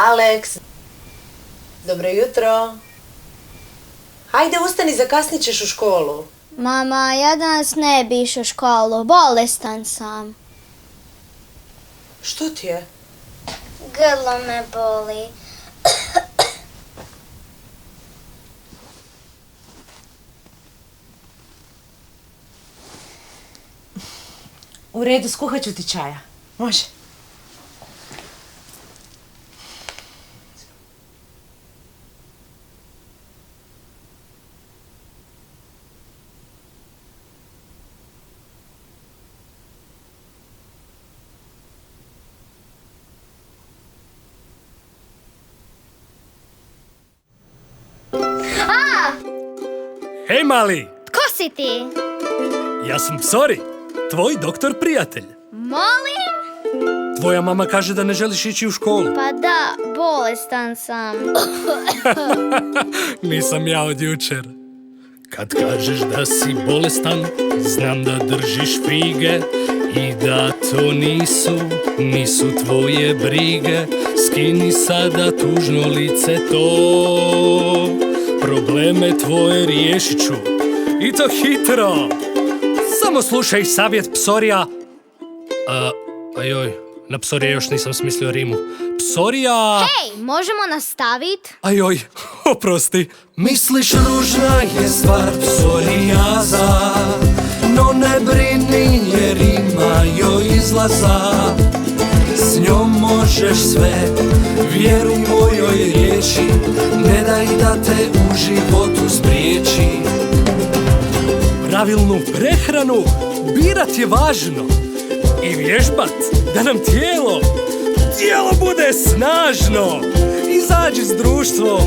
Aleks, dobro jutro. Hajde, ustani, zakasnit ćeš u školu. Mama, ja danas ne bi išao u školu, bolestan sam. Što ti je? Grlo me boli. U redu, skuhat ću ti čaja. Može. Hej mali, Tko si ti? ja sam Psori, tvoj doktor prijatelj. Molim? Tvoja mama kaže da ne želiš ići u školu. Pa da, bolestan sam. Nisam ja od jučer. Kad kažeš da si bolestan, znam da držiš fige i da to nisu tvoje brige. Skini sada tužno lice to, probleme tvoje riješit ću i to hitro. Samo slušaj savjet Psorija. Ajoj, na Psorija još nisam smislio rimu. Psorija... Hej, možemo nastaviti? Ajoj, oprosti. Misliš ružna je stvar psorijaza, no ne brini jer ima joj izlaza. S njom možeš sve, vjeruj mojoj riječi, ne daj da te u životu spriječi. Pravilnu prehranu birat je važno i vježbat da nam tijelo bude snažno. Izađi s društvom,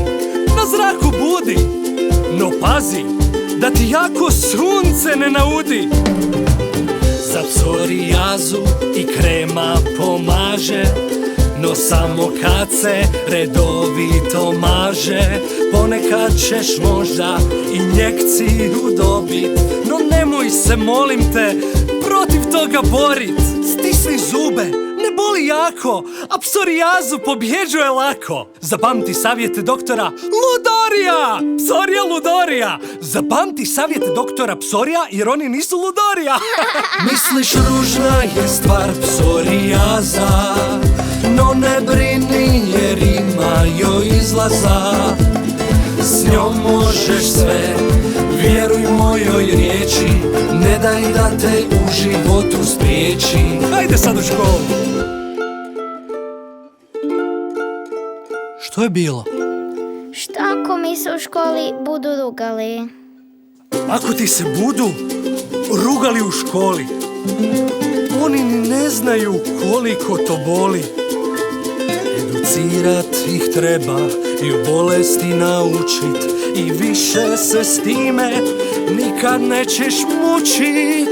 na zraku budi, no pazi da ti jako sunce ne naudi. Za psorijazu i krema pomaže, no samo kad se redovito maže. Ponekad ćeš možda injekciju dobit, no nemoj se, molim te, protiv toga borit. Stisni zube, ne boli jako, a psorijazu pobjeđuje lako. Zapamti savjete doktora Ludorija! Psorija Ludorija! Zapamti savjete doktora Psorija jer oni nisu Ludorija. Misliš ružna je stvar psorijaza, no ne brini jer ima joj izlaza. S njom možeš sve, vjeruj mojoj riječi, ne daj da te u životu spriječi. Ajde sad u školu. Što je bilo? Šta ako mi se u školi budu rugali? Ako ti se budu rugali u školi, oni ni ne znaju koliko to boli. Educirat ih treba i u bolesti naučit, i više se s time nikad nećeš mučit.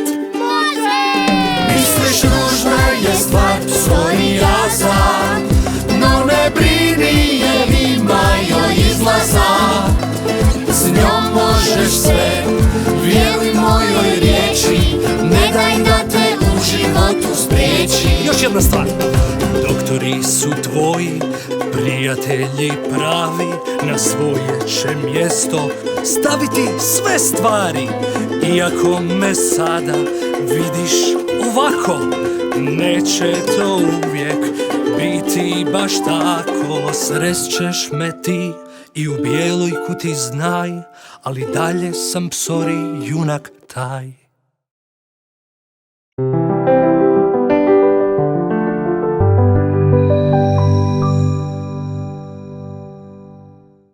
Misliš ružna je stvar psorijaza, no ne brini jer ima joj izlaza. S njom možeš sve, vjeruj mojoj riječi, ne daj da te u životu spriječi. Još jedna stvar. Doktori su tvoji prijatelji pravi, na svoje će mjesto staviti sve stvari. Iako me sada vidiš ovako, neće to uvijek biti baš tako. Srećeš me ti i u bijeloj kuti znaj, ali dalje sam Psori junak taj.